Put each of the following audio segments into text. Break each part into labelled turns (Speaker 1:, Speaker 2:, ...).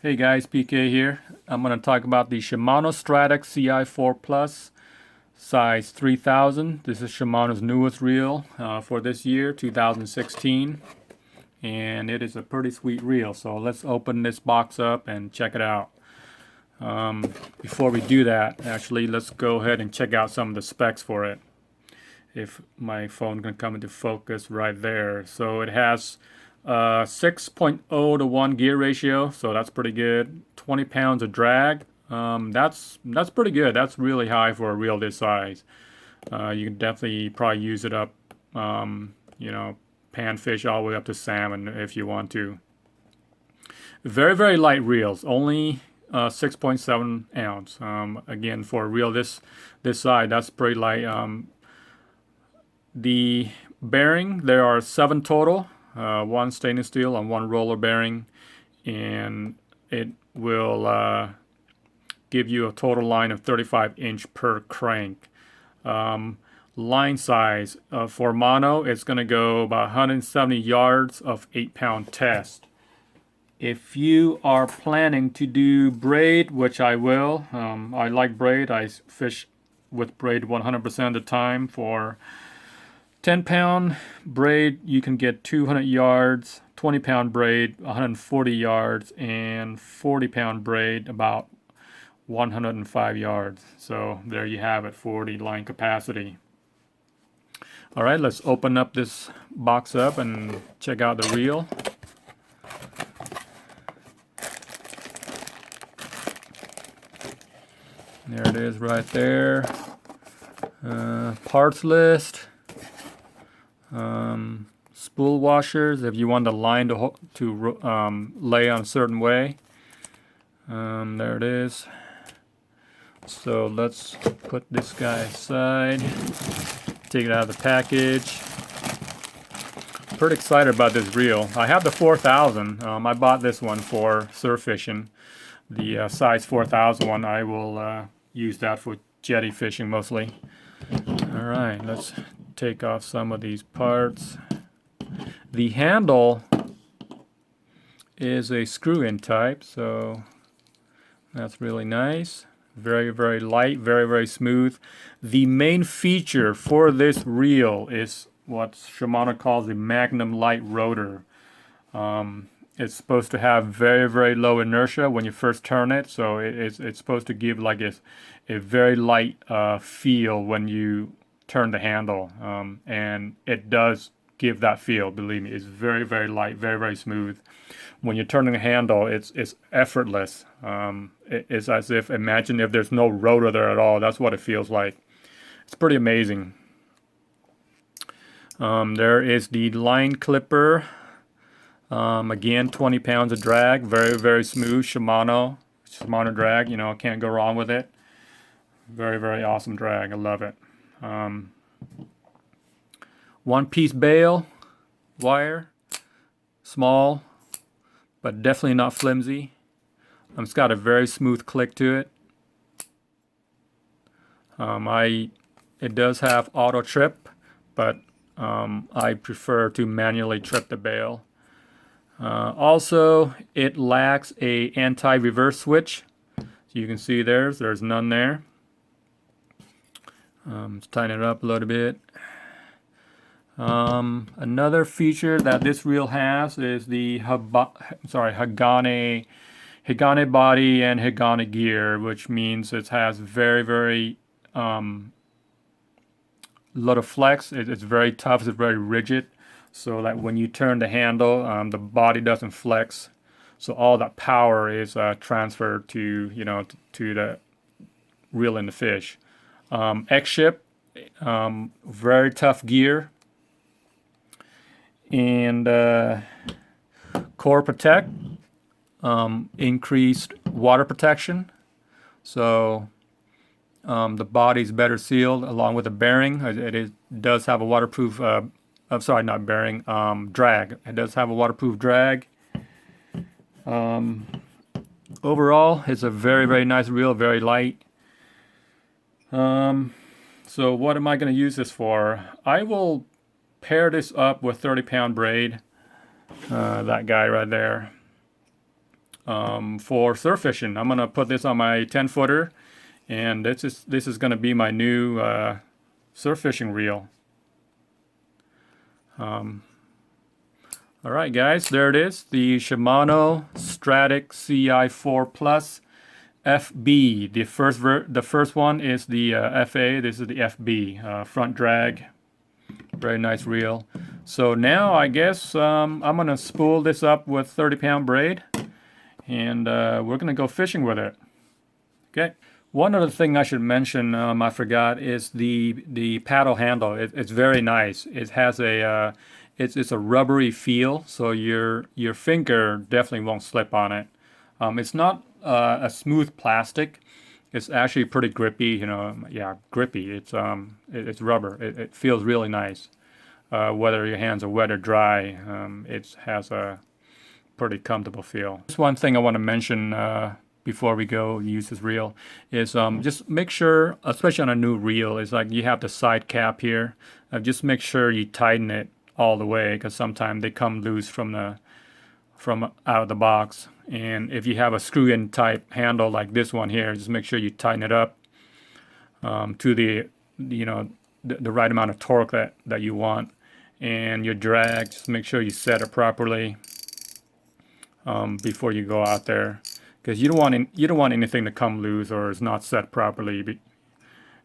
Speaker 1: Hey guys, PK here. I'm going to talk about the Shimano stradic ci4 Plus size 3000. This is Shimano's newest reel for this year, 2016. And it is a pretty sweet reel. So let's open this box up and check it out. Before we do that, actually, let's go ahead and check out some of the specs for it. If my phone can come into focus right there. So it has 6.0 to 1 gear ratio, so that's pretty good. 20 pounds of drag. That's pretty good. That's really high for a reel this size. You can definitely probably use it up, panfish all the way up to salmon if you want to. Very, very light reels, only 6.7 ounce. Again, for a reel this size, that's pretty light. The bearing, there are 7 total. 1 stainless steel and 1 roller bearing, and it will give you a total line of 35" per crank. Line size for mono, it's going to go about 170 yards of 8-pound test. If you are planning to do braid, which I will, I like braid. I fish with braid 100% of the time. For 10-pound braid, you can get 200 yards, 20-pound braid, 140 yards, and 40-pound braid, about 105 yards. So there you have it, 40 line capacity. All right, let's open up this box up and check out the reel. There it is right there. Parts list. Spool washers if you want the line to lay on a certain way. There it is. So let's put this guy aside, take it out of the package. Pretty excited about this reel. I have the 4000. I bought this one for surf fishing. The size 4000 one, I will use that for jetty fishing mostly. All right, let's take off some of these parts. The handle is a screw-in type, so that's really nice. Very, very light, very, very smooth. The main feature for this reel is what Shimano calls the Magnum Light rotor. It's supposed to have very, very low inertia when you first turn it, so it's supposed to give like a very light feel when you turn the handle, and it does give that feel. Believe me, it's very, very light, very, very smooth. When you're turning the handle, it's effortless. It's as if, imagine if there's no rotor there at all. That's what it feels like. It's pretty amazing. There is the line clipper. Again, 20 pounds of drag, very, very smooth. Shimano drag, can't go wrong with it. Very, very awesome drag. I love it. One-piece bail wire, small, but definitely not flimsy. It's got a very smooth click to it. It does have auto trip, but I prefer to manually trip the bail. Also, it lacks a anti-reverse switch. So you can see there's none there. Let's tighten it up a little bit. Another feature that this reel has is the Hagane body and Hagane gear, which means it has very, very lot of flex. It's very tough. It's very rigid, so that when you turn the handle, the body doesn't flex. So all that power is transferred to to the reel and the fish. X-ship, very tough gear, and Core Protect, increased water protection, so the body's better sealed along with the bearing. It does have a waterproof, not bearing, drag. It does have a waterproof drag. Overall, it's a very, very nice reel, very light. So what am I going to use this for? I will pair this up with 30-pound braid, that guy right there. for surf fishing. I'm gonna put this on my 10-footer, and this is gonna be my new surf fishing reel. All right, guys, there it is, the Shimano stradic ci4 Plus FB. The first one is the FA. This is the FB, front drag. Very nice reel. So now I guess I'm gonna spool this up with 30-pound braid, and we're gonna go fishing with it. Okay. One other thing I should mention, I forgot, is the paddle handle. It's very nice. It has a it's a rubbery feel, so your finger definitely won't slip on it. It's not a smooth plastic. It's actually pretty grippy. You know, yeah, grippy. It's rubber. It feels really nice. Whether your hands are wet or dry, it has a pretty comfortable feel. Just one thing I want to mention before we go use this reel is just make sure, especially on a new reel, is like you have the side cap here. Just make sure you tighten it all the way, because sometimes they come loose from out of the box. And if you have a screw-in type handle like this one here, just make sure you tighten it up to the right amount of torque that you want. And your drag, just make sure you set it properly before you go out there, because you don't want anything to come loose or is not set properly.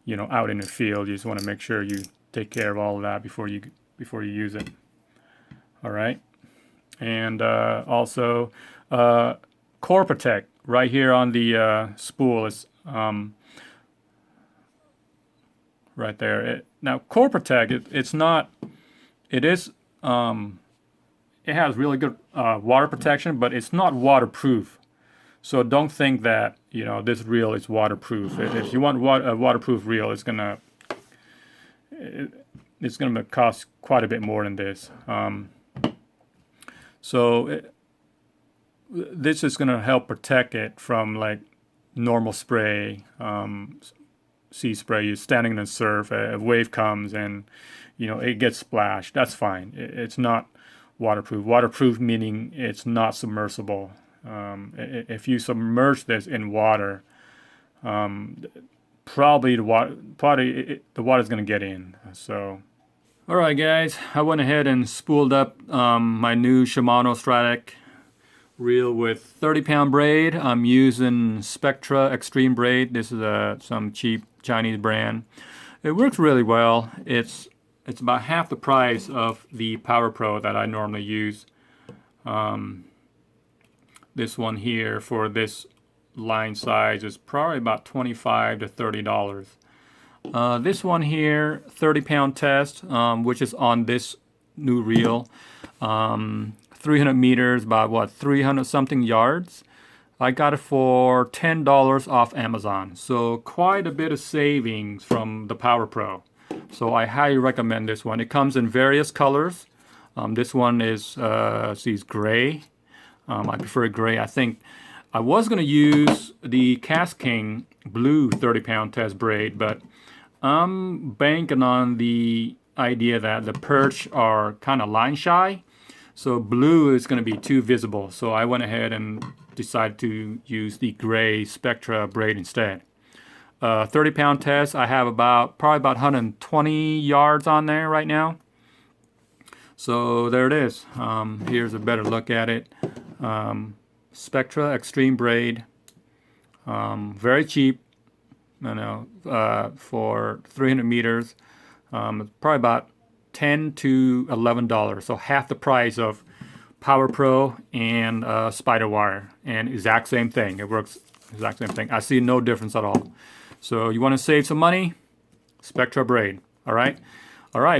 Speaker 1: Out in the field, you just want to make sure you take care of all of that before you use it. All right, and also core protect right here on the spool is right there. Now core protect, it has really good water protection, but it's not waterproof. So don't think that this reel is waterproof. If you want a waterproof reel, it's gonna cost quite a bit more than this. This is gonna help protect it from like normal spray, sea spray. You're standing in the surf, a wave comes and it gets splashed. That's fine. It's not waterproof. Waterproof meaning it's not submersible. If you submerge this in water, probably the water is going to get in. So, all right, guys, I went ahead and spooled up my new Shimano stradic reel with 30-pound braid. I'm using Spectra Extreme braid. This is some cheap Chinese brand. It works really well. It's about half the price of the Power Pro that I normally use. This one here for this line size is probably about $25 to $30. This one here, 30-pound test, which is on this new reel, 300 meters, about 300 something yards. I got it for $10 off Amazon, so quite a bit of savings from the Power Pro. So I highly recommend this one. It comes in various colors. This one is gray. I prefer gray. I think I was going to use the Cast King blue 30-pound test braid, but I'm banking on the idea that the perch are kind of line shy, so blue is going to be too visible. So I went ahead and decided to use the gray Spectra braid instead. 30-pound test, I have probably about 120 yards on there right now. So there it is. Here's a better look at it. Spectra Extreme braid, very cheap, for 300 meters. Probably about $10 to $11, so half the price of Power Pro and Spider Wire, and exact same thing. It works exact same thing. I see no difference at all. So you want to save some money? Spectra braid. All right,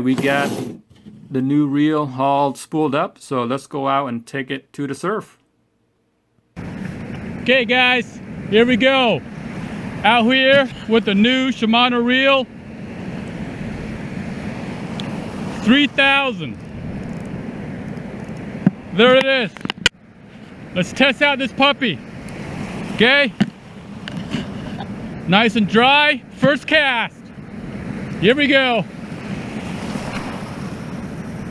Speaker 1: we got the new reel all spooled up, so let's go out and take it to the surf. Okay guys, here we go. Out here with the new Shimano reel. 3,000. There it is. Let's test out this puppy. Okay? Nice and dry. First cast. Here we go.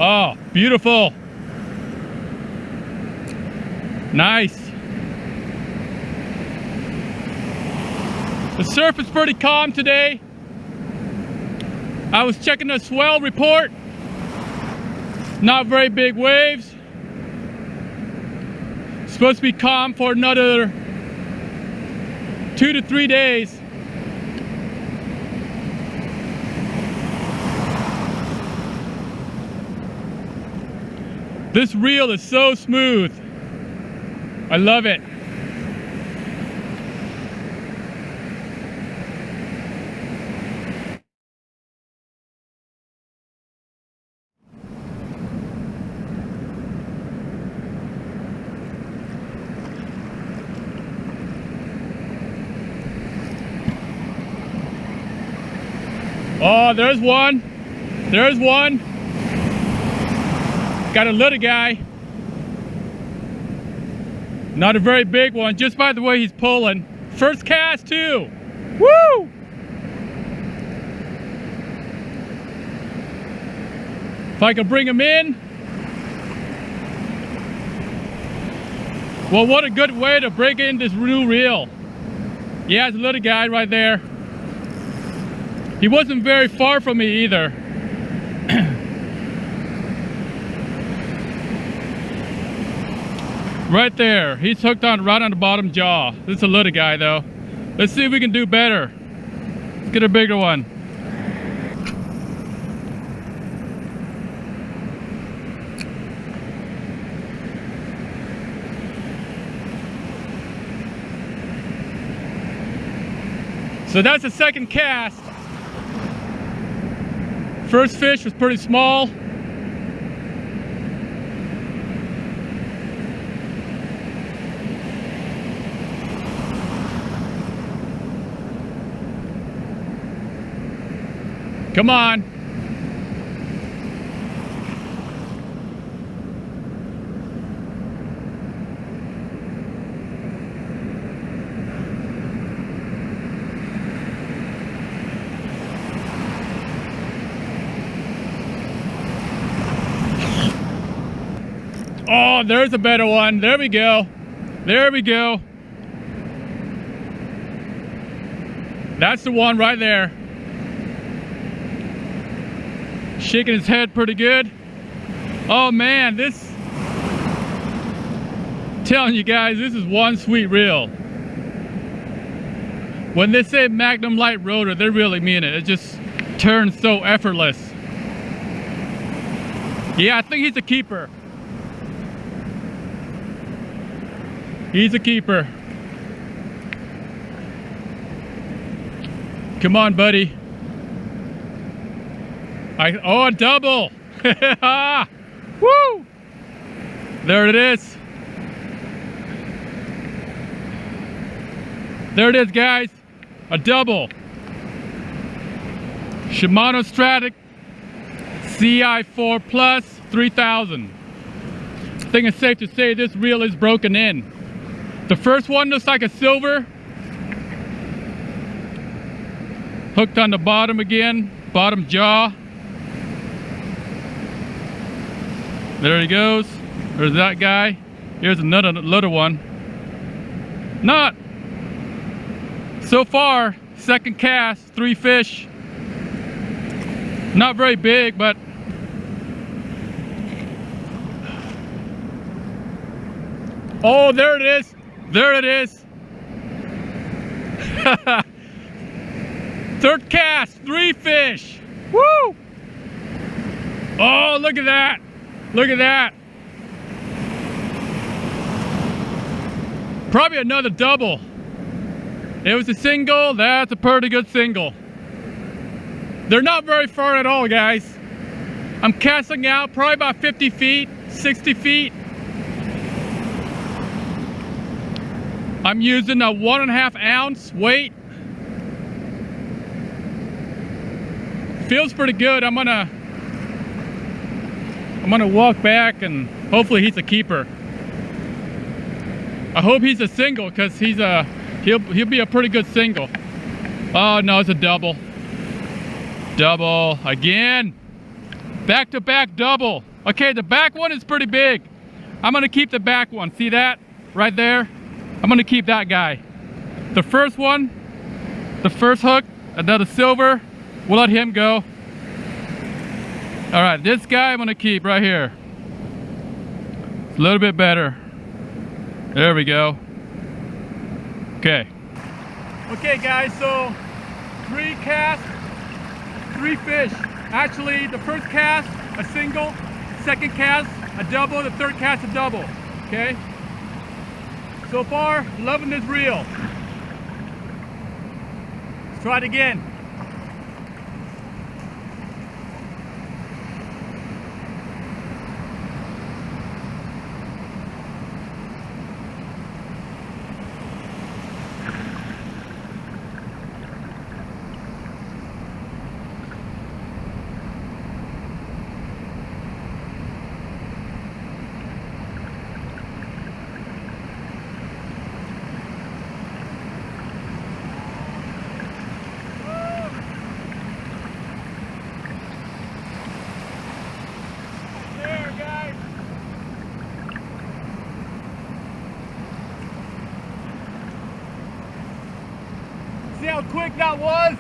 Speaker 1: Oh, beautiful. Nice. The surf is pretty calm today. I was checking the swell report. Not very big waves. Supposed to be calm for another 2 to 3 days. This reel is so smooth. I love it. Oh, there's one. There's one. Got a little guy. Not a very big one, just by the way he's pulling. First cast too. Woo! If I can bring him in. Well, what a good way to break in this new reel. Yeah, it's a little guy right there. He wasn't very far from me either. Right there. He's hooked on right on the bottom jaw. This is a little guy though. Let's see if we can do better. Let's get a bigger one. So that's the second cast. First fish was pretty small. Come on. Oh, there's a better one. There we go. There we go. That's the one right there. Shaking his head pretty good. Oh man, this, telling you guys, this is one sweet reel. When they say Magnum Light Rotor, they really mean it. It just turns so effortless. Yeah, I think he's a keeper. He's a keeper. Come on, buddy. Oh, a double! Woo! There it is. There it is, guys. A double. Shimano stradic ci4 plus 3000. I think it's safe to say this reel is broken in. The first one looks like a silver. Hooked on the bottom again, bottom jaw. There he goes. There's that guy. Here's another little one. Not so far, second cast, 3 fish. Not very big, but oh, there it is. There it is. Third cast, 3 fish. Woo! Oh, look at that. Look at that. Probably another double. It was a single. That's a pretty good single. They're not very far at all, guys. I'm casting out probably about 50 feet, 60 feet. I'm using a 1.5 ounce weight. Feels pretty good. I'm gonna walk back and hopefully he's a keeper. I hope he's a single because he'll be a pretty good single. Oh no, it's a double. Double again. Back to back double. Okay, the back one is pretty big. I'm gonna keep the back one. See that right there? I'm gonna keep that guy. The first one,
Speaker 2: the first hook, another silver. We'll let him go. All right, this guy I'm gonna keep right here. It's a little bit better. There we go. Okay. Okay guys, so 3 casts, 3 fish. Actually, the first cast, a single, second cast, a double, the third cast, a double. Okay? So far, loving this reel. Let's try it again. See how quick that was?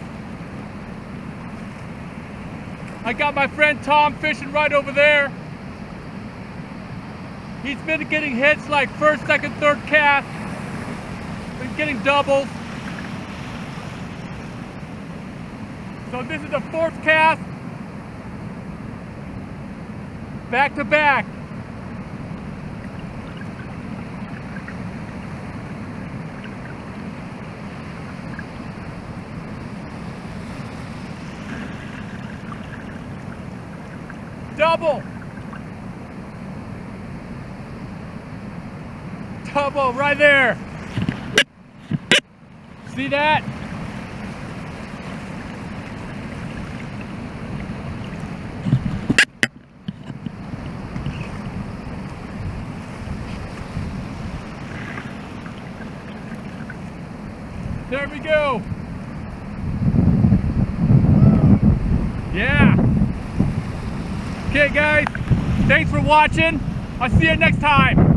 Speaker 2: I got my friend Tom fishing right over there. He's been getting hits like first, second, third cast. Been getting doubles. So this is the 4th cast. Back to back. Double. Double right there. See that? There we go. Yeah. Okay guys, thanks for watching. I'll see you next time.